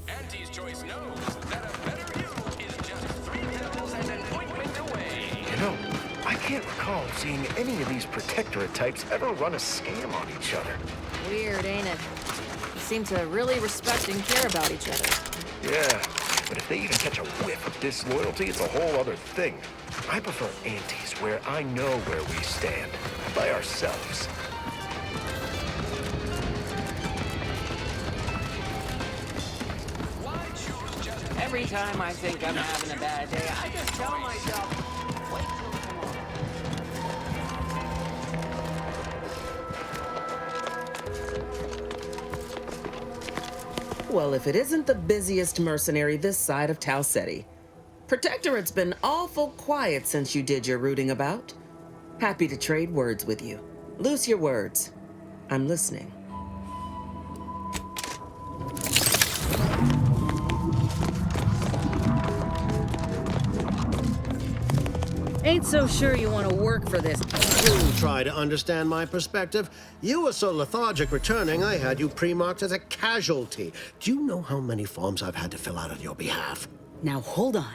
Auntie's Choice knows that a better you is just 3 pills and an ointment away. You know, I can't recall seeing any of these protectorate types ever run a scam on each other. Weird, ain't it? They seem to really respect and care about each other. Yeah, but if they even catch a whiff of disloyalty, it's a whole other thing. I prefer antes, where I know where we stand, by ourselves. Why choose just Every time I think I'm having a bad day, I just tell myself, wait till tomorrow. Well, if it isn't the busiest mercenary this side of Tau Ceti. Protectorate's been awful quiet since you did your rooting about. Happy to trade words with you. Loose your words. I'm listening. Ain't so sure you want to work for this. Do try to understand my perspective. You were so lethargic returning, I had you pre-marked as a casualty. Do you know how many forms I've had to fill out on your behalf? Now hold on.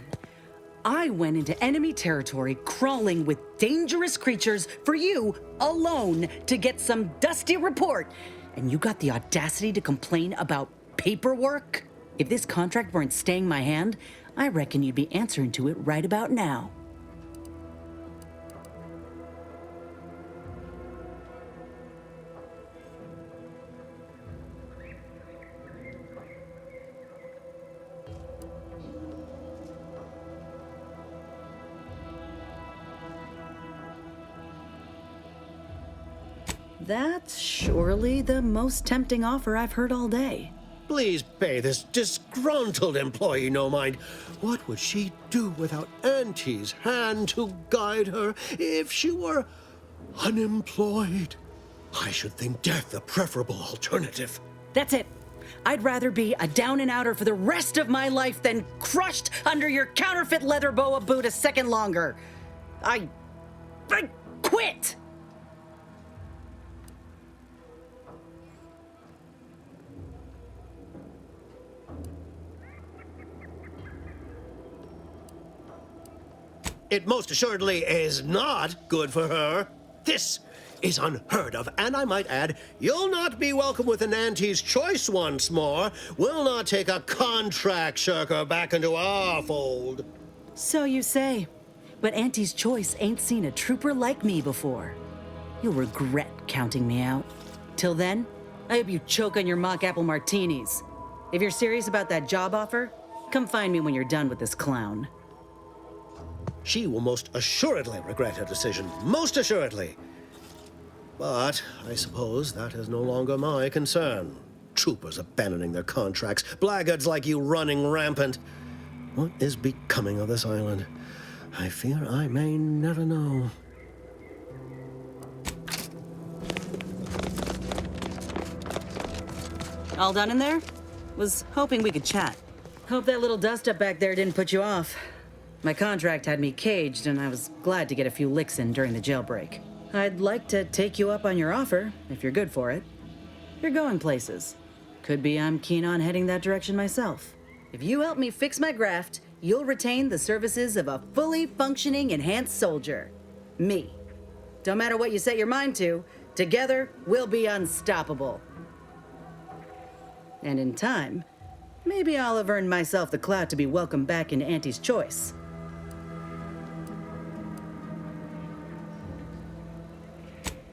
I went into enemy territory crawling with dangerous creatures for you alone to get some dusty report. And you got the audacity to complain about paperwork? If this contract weren't staying my hand, I reckon you'd be answering to it right about now. That's surely the most tempting offer I've heard all day. Please pay this disgruntled employee no mind. What would she do without Auntie's hand to guide her if she were unemployed? I should think death a preferable alternative. That's it. I'd rather be a down and outer for the rest of my life than crushed under your counterfeit leather boa boot a second longer. I quit! It most assuredly is not good for her. This is unheard of, and I might add, you'll not be welcome with an Auntie's Choice once more. We'll not take a contract shirker back into our fold. So you say. But Auntie's Choice ain't seen a trooper like me before. You'll regret counting me out. Till then, I hope you choke on your mock apple martinis. If you're serious about that job offer, come find me when you're done with this clown. She will most assuredly regret her decision. Most assuredly. But I suppose that is no longer my concern. Troopers abandoning their contracts, blackguards like you running rampant. What is becoming of this island? I fear I may never know. All done in there? Was hoping we could chat. Hope that little dust up back there didn't put you off. My contract had me caged, and I was glad to get a few licks in during the jailbreak. I'd like to take you up on your offer, if you're good for it. You're going places. Could be I'm keen on heading that direction myself. If you help me fix my graft, you'll retain the services of a fully functioning enhanced soldier. Me. Don't matter what you set your mind to, together we'll be unstoppable. And in time, maybe I'll have earned myself the clout to be welcomed back into Auntie's Choice.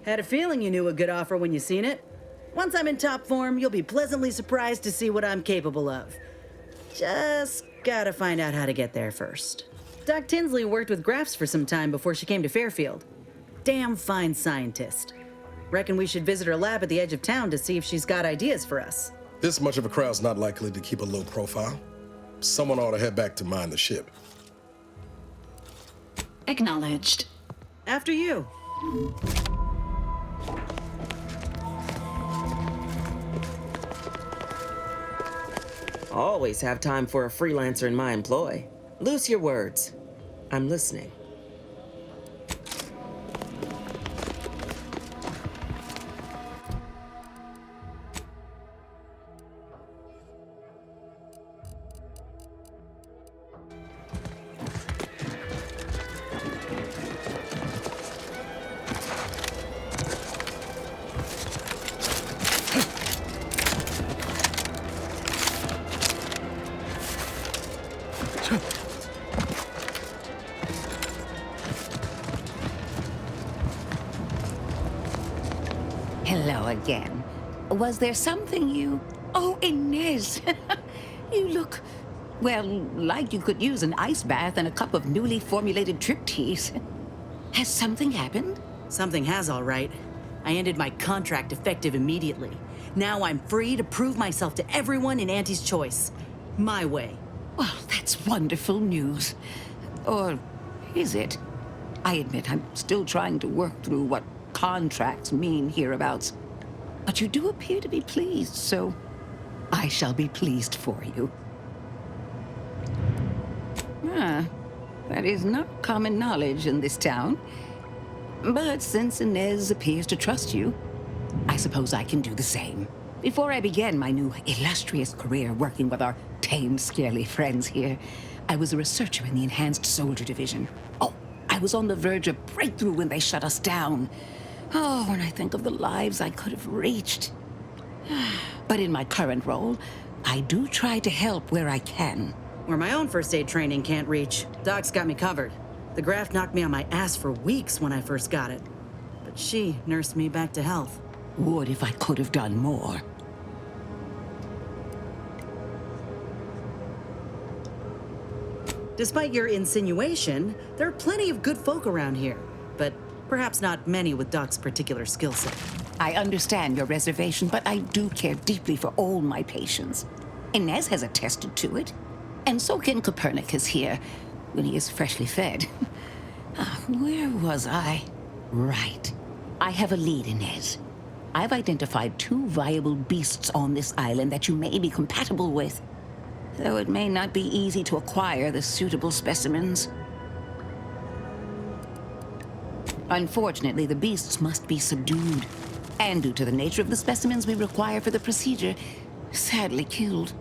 Had a feeling you knew a good offer when you seen it. Once I'm in top form, you'll be pleasantly surprised to see what I'm capable of. Just gotta find out how to get there first. Doc Tinsley worked with Grafts for some time before she came to Fairfield. Damn fine scientist. Reckon we should visit her lab at the edge of town to see if she's got ideas for us. This much of a crowd's not likely to keep a low profile. Someone ought to head back to mine the ship. Acknowledged. After you. Always have time for a freelancer in my employ. Loose your words. I'm listening. Hello again. Was there something you... Oh, Inez! You look, well, like you could use an ice bath and a cup of newly formulated trip teas. Has something happened? Something has, all right. I ended my contract effective immediately. Now I'm free to prove myself to everyone in Auntie's Choice. My way. Well, that's wonderful news. Or is it? I admit I'm still trying to work through what contracts mean hereabouts. But you do appear to be pleased, so I shall be pleased for you. Ah, that is not common knowledge in this town. But since Inez appears to trust you, I suppose I can do the same. Before I began my new illustrious career working with our tame, scaly friends here, I was a researcher in the Enhanced Soldier Division. Oh, I was on the verge of breakthrough when they shut us down. Oh, when I think of the lives I could have reached. But in my current role, I do try to help where I can. Where my own first aid training can't reach, Doc's got me covered. The graft knocked me on my ass for weeks when I first got it. But she nursed me back to health. Would if I could have done more. Despite your insinuation, there are plenty of good folk around here. But perhaps not many with Doc's particular skill set. I understand your reservation, but I do care deeply for all my patients. Inez has attested to it. And so can Copernicus here, when he is freshly fed. Where was I? Right. I have a lead, Inez. I've identified 2 viable beasts on this island that you may be compatible with. Though it may not be easy to acquire the suitable specimens. Unfortunately, the beasts must be subdued. And due to the nature of the specimens we require for the procedure, sadly killed.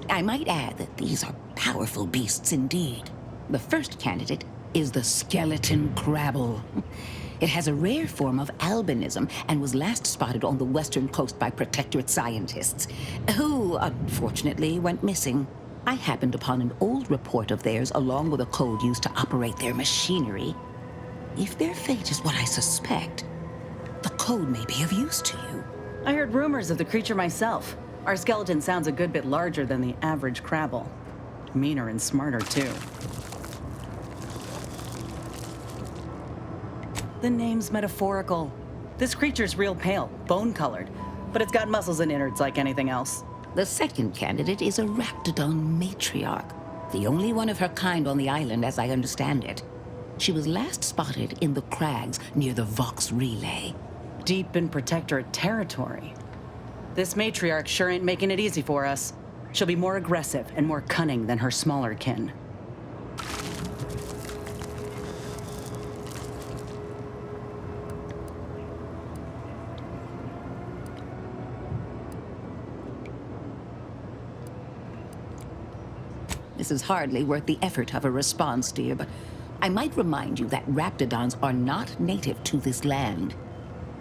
I might add that these are powerful beasts indeed. The first candidate is the skeleton crabble. It has a rare form of albinism and was last spotted on the western coast by Protectorate scientists, who, unfortunately, went missing. I happened upon an old report of theirs along with a code used to operate their machinery. If their fate is what I suspect, the code may be of use to you. I heard rumors of the creature myself. Our skeleton sounds a good bit larger than the average crabble. Meaner and smarter, too. The name's metaphorical. This creature's real pale, bone-colored, but it's got muscles and innards like anything else. The second candidate is a Raptidon matriarch, the only one of her kind on the island as I understand it. She was last spotted in the crags near the Vox Relay. Deep in Protectorate territory. This matriarch sure ain't making it easy for us. She'll be more aggressive and more cunning than her smaller kin. This is hardly worth the effort of a response, dear, but I might remind you that Raptidons are not native to this land.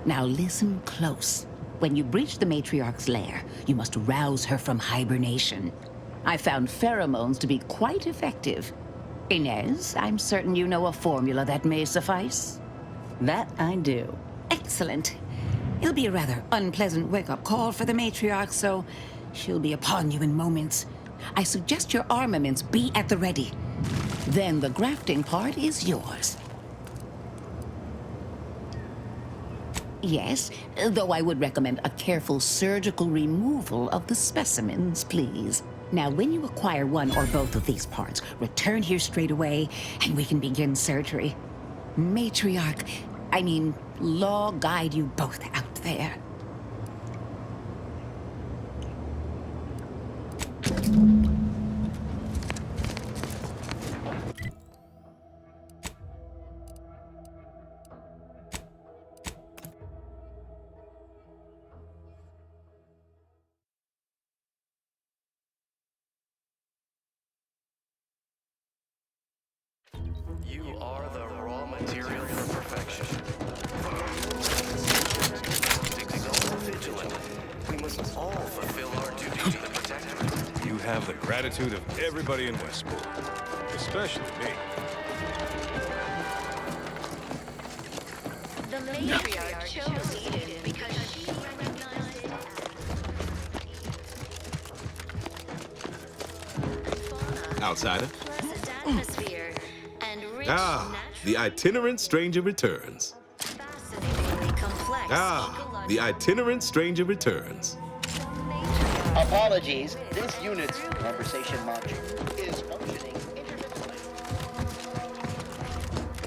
Now listen close. When you breach the matriarch's lair, you must rouse her from hibernation. I found pheromones to be quite effective. Inez, I'm certain you know a formula that may suffice. That I do. Excellent. It'll be a rather unpleasant wake-up call for the matriarch, so she'll be upon you in moments. I suggest your armaments be at the ready. Then the grafting part is yours. Yes, though I would recommend a careful surgical removal of the specimens, please. Now, when you acquire one or both of these parts, return here straight away, and we can begin surgery. Law guide you both out there. You are the raw material for perfection. Exalted vigilant, we must all fulfill our duty to the Protectorate. You have the gratitude of everybody in Westport, especially me. The matriarch chose Eden because she recognized it as fauna, Outsider. pleasant atmosphere, and rich The itinerant stranger returns. fascinatingly complex The itinerant stranger returns. Apologies, this unit's conversation module is functioning intermittently.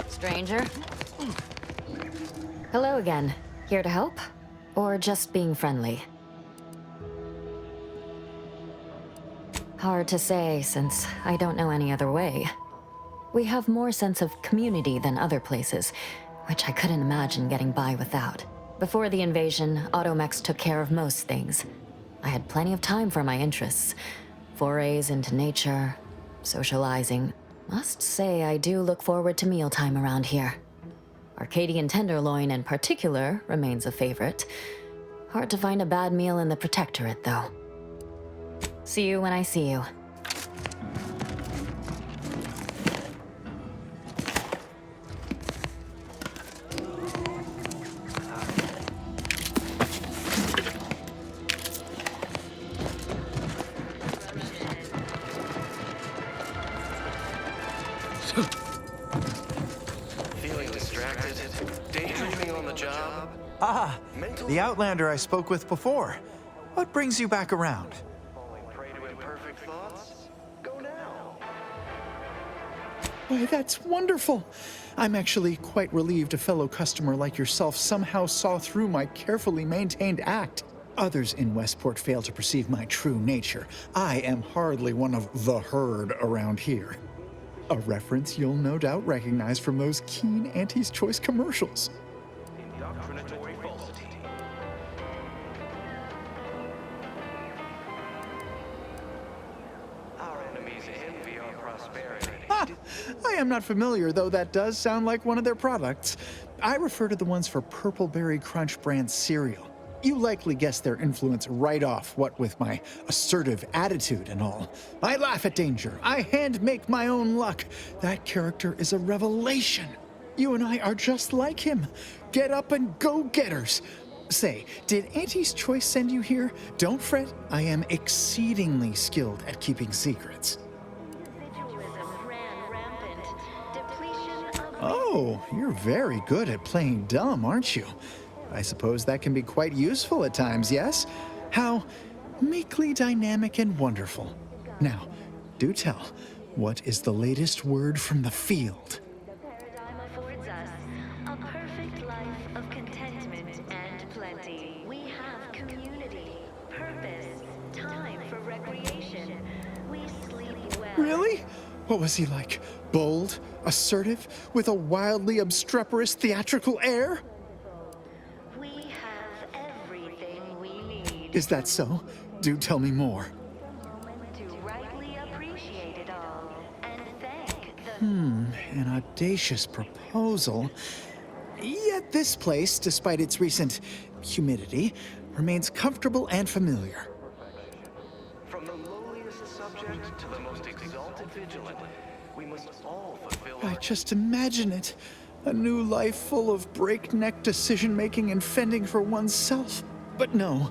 Stranger? Hello again. Here to help? Or just being friendly? Hard to say, since I don't know any other way. We have more sense of community than other places, which I couldn't imagine getting by without. Before the invasion, Automex took care of most things. I had plenty of time for my interests. Forays into nature, socializing. Must say I do look forward to mealtime around here. Arcadian tenderloin in particular remains a favorite. Hard to find a bad meal in the Protectorate, though. See you when I see you. Feeling distracted? Daydreaming on the job? Ah, the Outlander I spoke with before. What brings you back around? Falling prey to imperfect thoughts? Go now. Why, that's wonderful. I'm actually quite relieved a fellow customer like yourself somehow saw through my carefully maintained act. Others in Westport fail to perceive my true nature. I am hardly one of the herd around here. A reference you'll no doubt recognize from those keen Auntie's Choice commercials. Indoctrinatory falsity. Our enemies envy our prosperity. I am not familiar, though that does sound like one of their products. I refer to the ones for Purple Berry Crunch brand cereal. You likely guessed their influence right off, what with my assertive attitude and all. I laugh at danger. I hand make my own luck. That character is a revelation. You and I are just like him. Get up and go-getters. Say, did Auntie's Choice send you here? Don't fret. I am exceedingly skilled at keeping secrets. Oh, you're very good at playing dumb, aren't you? I suppose that can be quite useful at times, yes? How meekly dynamic and wonderful. Now, do tell, what is the latest word from the field? paradigm affords us a perfect life of contentment and plenty. We have community, purpose, time for recreation. We sleep well. Really? What was he like? Bold, assertive, with a wildly obstreperous theatrical air? We have everything we need Is that so? Do tell me more. to rightly appreciate it all and thank the An audacious proposal. Yet this place, despite its recent humidity, remains comfortable and familiar. From the lowliest subject to the most exalted vigilant, we must all fulfill I our just imagine it. A new life full of breakneck decision-making and fending for oneself. But no,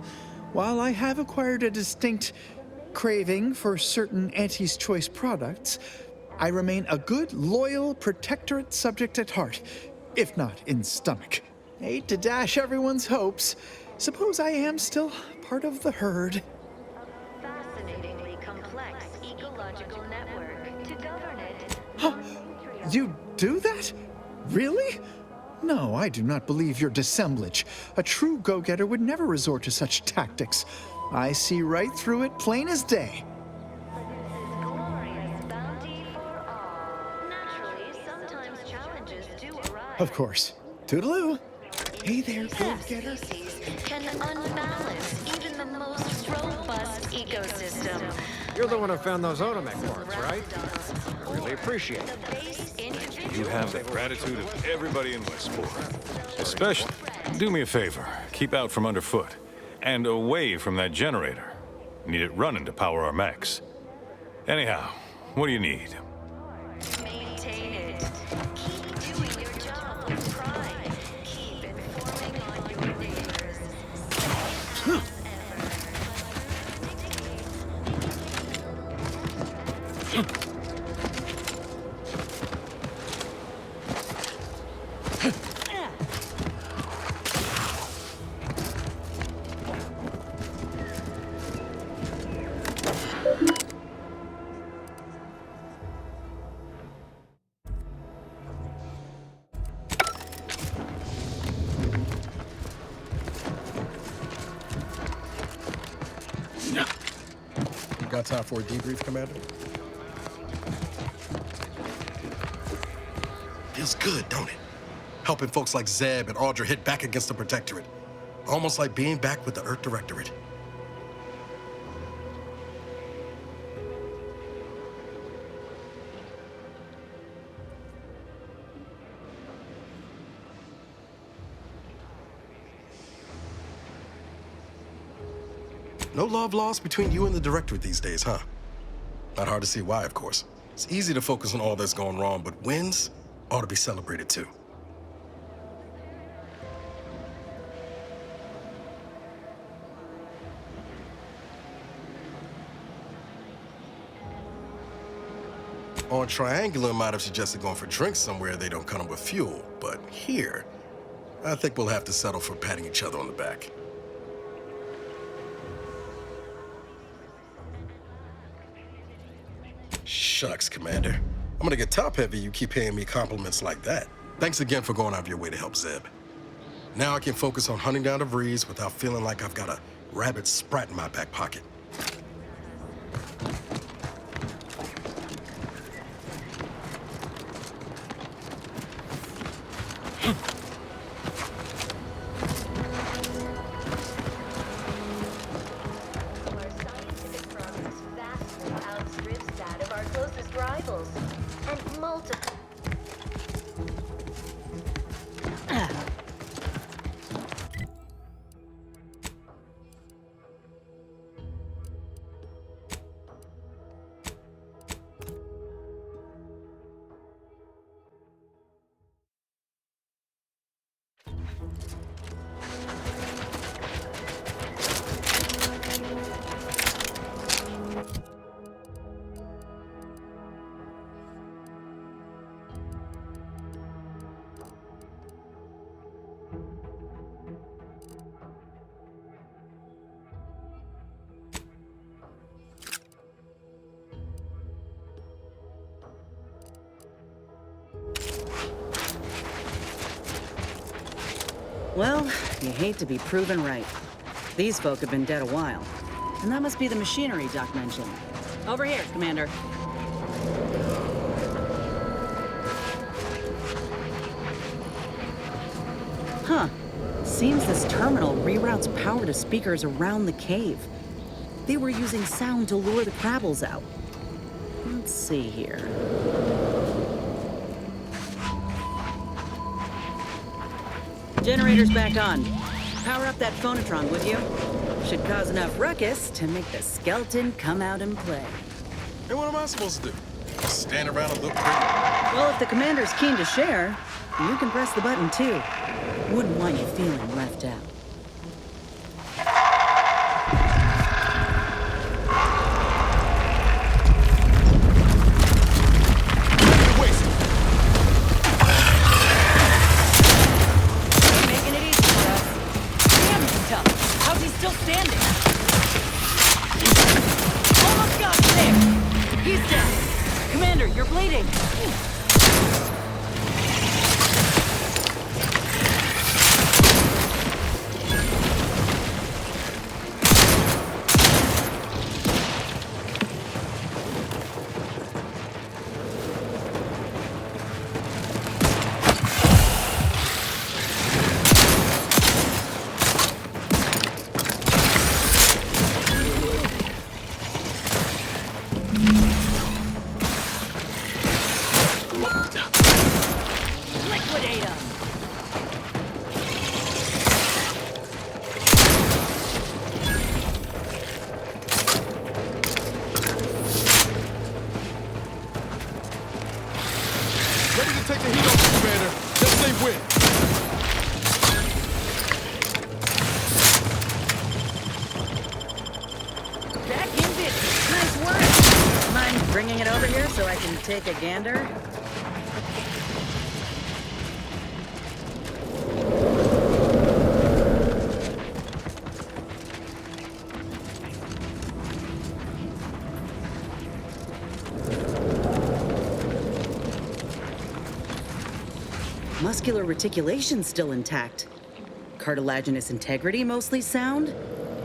while I have acquired a distinct craving for certain Auntie's Choice products, I remain a good, loyal Protectorate subject at heart, if not in stomach. Hate to dash everyone's hopes. Suppose I am still part of the herd. Fascinatingly complex ecological network. To govern it, Huh? You do that? Really? No, I do not believe your dissemblage. A true go-getter would never resort to such tactics. I see right through it, plain as day. glorious bounty for all. Naturally, sometimes challenges do arise. Of course. Toodaloo. Hey there, go-getter. Species can unbalance even the most robust ecosystem. You're the one who found those Otomec parts, right? Really appreciate it. You have the gratitude of everybody in Westport. Especially, do me a favor, keep out from underfoot and away from that generator. Need it running to power our mechs. Anyhow, what do you need? Maintain it. Keep doing your job with pride. Keep informing on your neighbors. Got time for a debrief, Commander? Feels good, don't it? Helping folks like Zeb and Audra hit back against the Protectorate. Almost like being back with the Earth Directorate. No love lost between you and the Directorate these days, huh? Not hard to see why, of course. It's easy to focus on all that's going wrong, but wins ought to be celebrated too. On Triangular might have suggested going for drinks somewhere they don't come with fuel, but here, I think we'll have to settle for patting each other on the back. Shucks, Commander. I'm gonna get top-heavy you keep paying me compliments like that. Thanks again for going out of your way to help Zeb. Now I can focus on hunting down the Vrees without feeling like I've got a rabid sprat in my back pocket. Well, you hate to be proven right. These folk have been dead a while. And that must be the machinery Doc mentioned. Over here, Commander. Huh. Seems this terminal reroutes power to speakers around the cave. They were using sound to lure the Crabbles out. Let's see here. Generator's back on. Power up that phonotron, would you? Should cause enough ruckus to make the skeleton come out and play. And what am I supposed to do? Just stand around and look pretty? Well, if the commander's keen to share, you can press the button too. Wouldn't want you feeling left out. Making still standing. Almost got him there. He's down. Commander, you're bleeding. Liquidate him! Ready to take the heat off, Commander. Just stay with. Back in business. Nice work. Mind bringing it over here so I can take a gander? Muscular reticulation's still intact. Cartilaginous integrity mostly sound.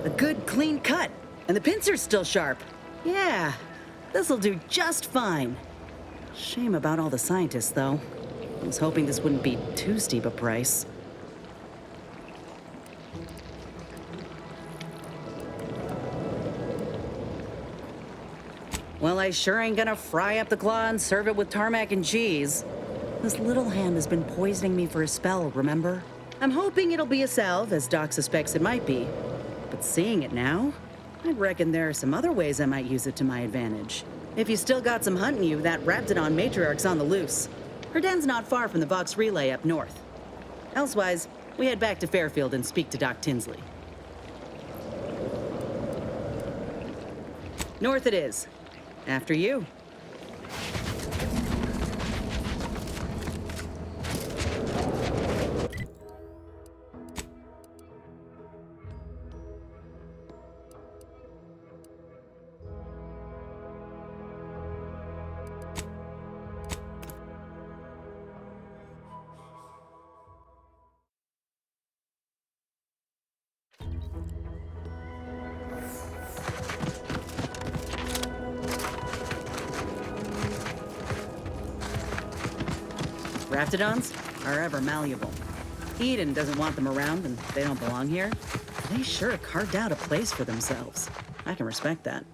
A good clean cut. And the pincer's still sharp. Yeah, this'll do just fine. Shame about all the scientists, though. I was hoping this wouldn't be too steep a price. Well, I sure ain't gonna fry up the claw and serve it with tarmac and cheese. This little hand has been poisoning me for a spell, remember? I'm hoping it'll be a salve, as Doc suspects it might be. But seeing it now, I reckon there are some other ways I might use it to my advantage. If you still got some hunt in you, that Raptidon matriarch's on the loose. Her den's not far from the Vox Relay up north. Elsewise, we head back to Fairfield and speak to Doc Tinsley. North it is. After you. Raptidons are ever malleable. Eden doesn't want them around and they don't belong here. They sure carved out a place for themselves. I can respect that.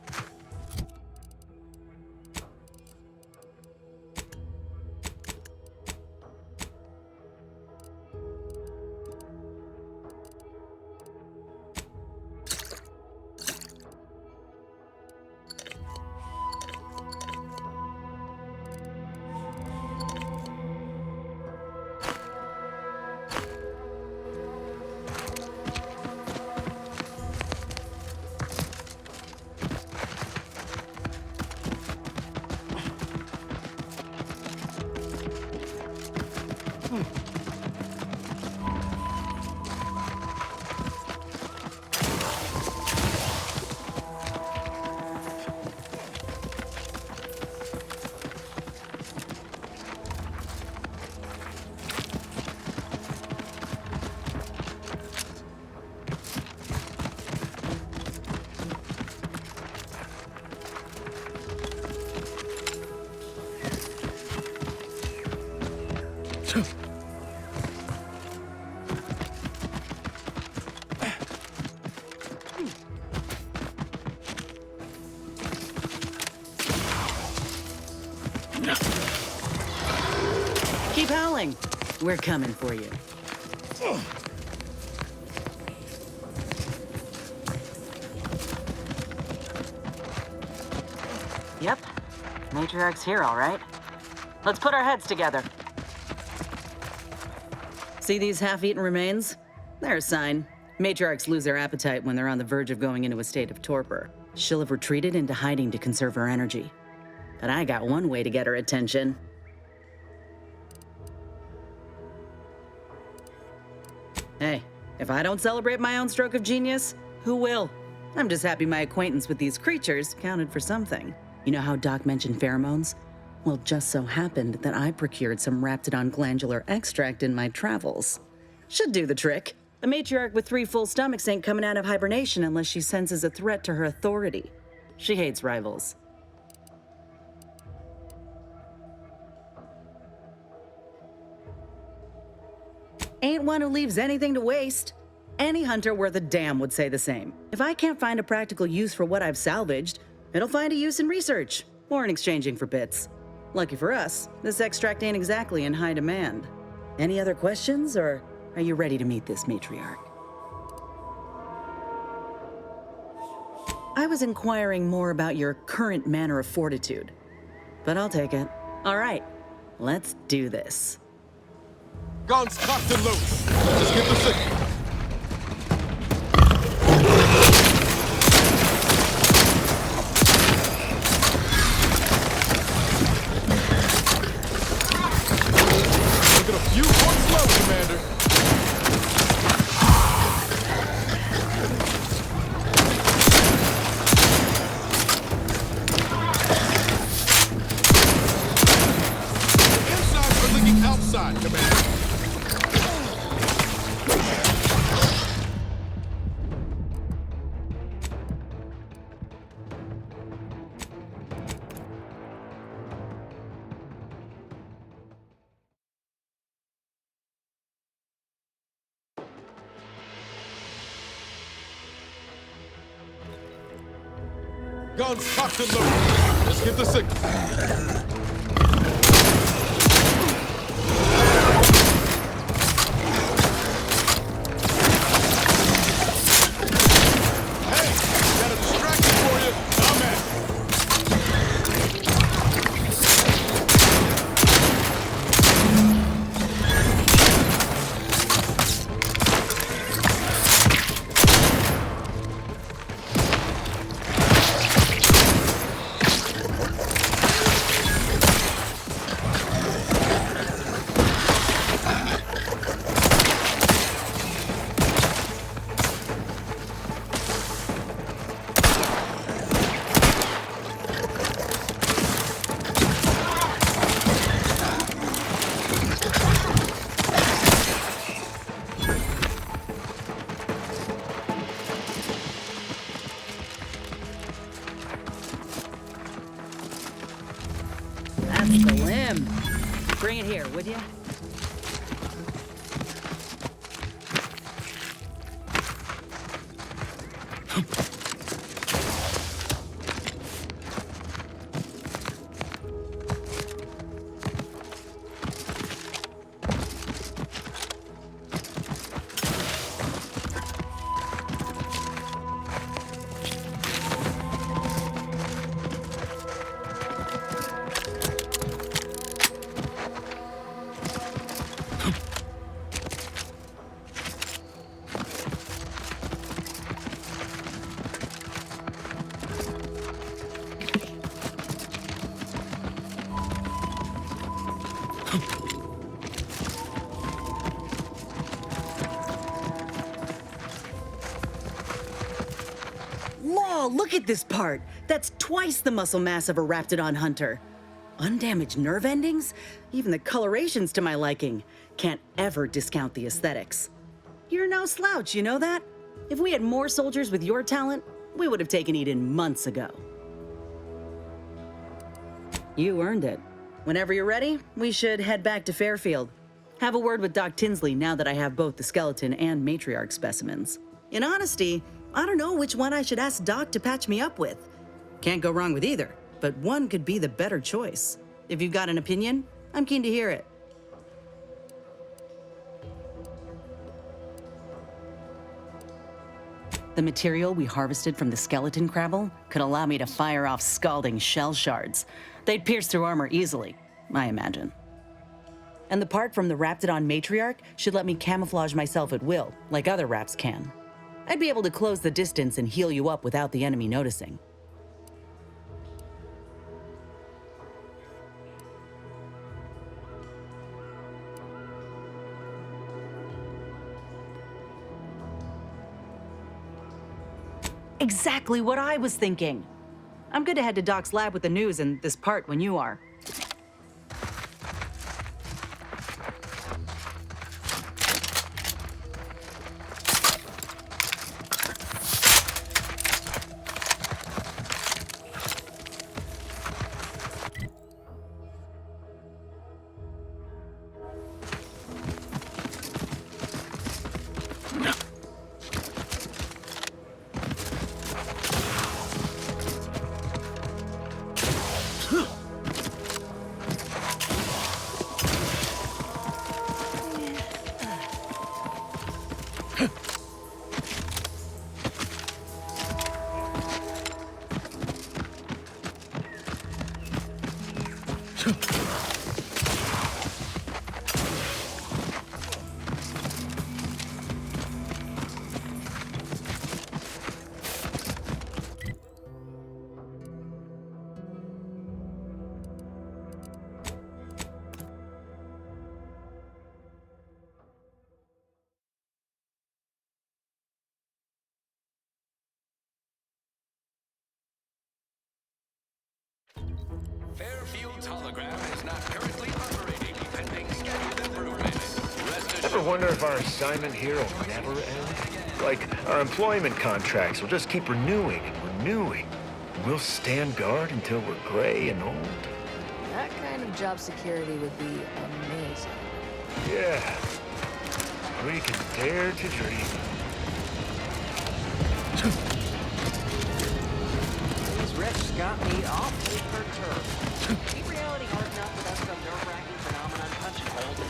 Keep howling. We're coming for you. Yep. Matriarch's here, all right. Let's put our heads together. See these half-eaten remains? They're a sign. Matriarchs lose their appetite when they're on the verge of going into a state of torpor. She'll have retreated into hiding to conserve her energy. But I got one way to get her attention. Hey, if I don't celebrate my own stroke of genius, Who will? I'm just happy my acquaintance with these creatures counted for something. You know how Doc mentioned pheromones? Well, just so happened that I procured some Raptidon glandular extract in my travels. Should do the trick. A matriarch with 3 full stomachs ain't coming out of hibernation unless she senses a threat to her authority. She hates rivals. Ain't one who leaves anything to waste. Any hunter worth a damn would say the same. If I can't find a practical use for what I've salvaged, it'll find a use in research or in exchanging for bits. Lucky for us, this extract ain't exactly in high demand. Any other questions, or are you ready to meet this matriarch? I was inquiring more about your current manner of fortitude, but I'll take it. All right, let's do this. Guns cocked and loose. Just get the signal. Look at a few points low, Commander. The insides are leaking outside, Commander. Guns cocked and loaded. Let's get the signal. That's the limb. Bring it here, would you? Law, look at this part. That's twice the muscle mass of a Raptidon hunter. Undamaged nerve endings? Even the coloration's to my liking. Can't ever discount the aesthetics. You're no slouch, you know that? If we had more soldiers with your talent, we would have taken Eden months ago. You earned it. Whenever you're ready, we should head back to Fairfield. Have a word with Doc Tinsley now that I have both the skeleton and matriarch specimens. In honesty, I don't know which one I should ask Doc to patch me up with. Can't go wrong with either, but one could be the better choice. If you've got an opinion, I'm keen to hear it. The material we harvested from the skeleton crabble could allow me to fire off scalding shell shards. They'd pierce through armor easily, I imagine. And the part from the Raptidon matriarch should let me camouflage myself at will, like other Raps can. I'd be able to close the distance and heal you up without the enemy noticing. Exactly what I was thinking. I'm good to head to Doc's lab with the news and this part when you are. Fairfield's hologram is not currently operating, pending scheduled improvement. Rest assured. Ever wonder if our assignment here will never end? Like, our employment contracts will just keep renewing and renewing. We'll stand guard until we're gray and old. That kind of job security would be amazing. Yeah. We can dare to dream. These riffs got me awfully perturbed. Ain't reality hard enough without some nerve-wracking phenomenon punching holes in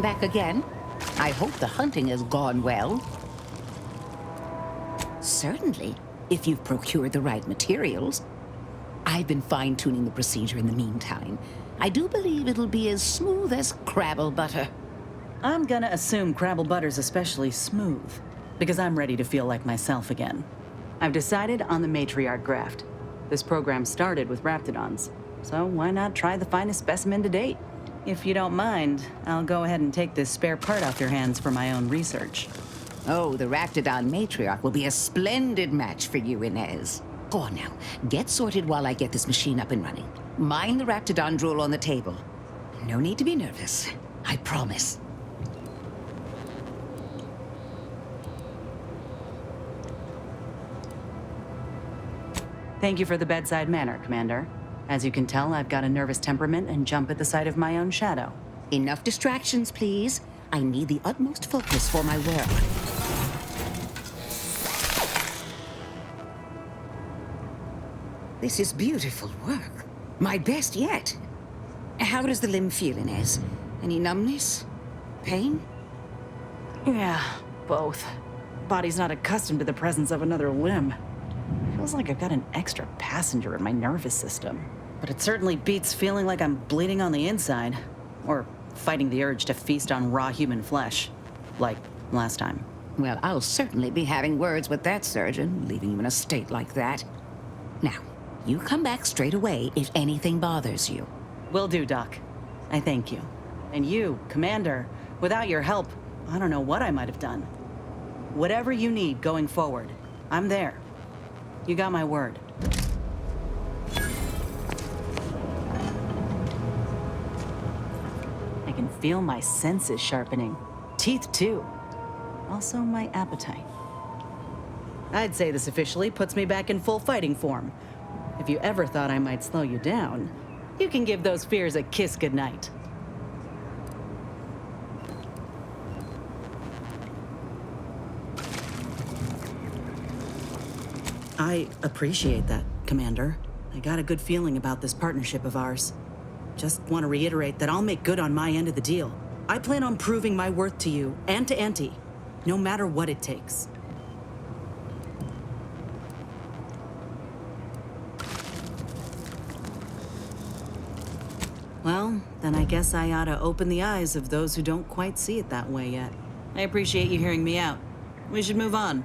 Back again? I hope the hunting has gone well. Certainly, if you've procured the right materials. I've been fine-tuning the procedure in the meantime. I do believe it'll be as smooth as Crabble butter. I'm gonna assume Crabble butter's especially smooth, because I'm ready to feel like myself again. I've decided on the matriarch graft. This program started with Raptidons, so why not try the finest specimen to date? If you don't mind, I'll go ahead and take this spare part off your hands for my own research. Oh, the Raptidon matriarch will be a splendid match for you, Inez. Go on now, get sorted while I get this machine up and running. Mind the Raptidon drool on the table. No need to be nervous, I promise. Thank you for the bedside manner, Commander. As you can tell, I've got a nervous temperament and jump at the sight of my own shadow. Enough distractions, please. I need the utmost focus for my work. This is beautiful work. My best yet. How does the limb feel, Inez? Any numbness? Pain? Yeah, both. Body's not accustomed to the presence of another limb. Feels like I've got an extra passenger in my nervous system. But it certainly beats feeling like I'm bleeding on the inside. Or fighting the urge to feast on raw human flesh. Like last time. Well, I'll certainly be having words with that surgeon, leaving you in a state like that. Now, you come back straight away if anything bothers you. Will do, Doc. I thank you. And you, Commander, without your help, I don't know what I might have done. Whatever you need going forward, I'm there. You got my word. I can feel my senses sharpening. Teeth, too. Also, my appetite. I'd say this officially puts me back in full fighting form. If you ever thought I might slow you down, you can give those fears a kiss goodnight. I appreciate that, Commander. I got a good feeling about this partnership of ours. Just want to reiterate that I'll make good on my end of the deal. I plan on proving my worth to you and to Auntie, no matter what it takes. Well, Well, then I guess I ought to open the eyes of those who don't quite see it that way yet. I appreciate you hearing me out. We should move on.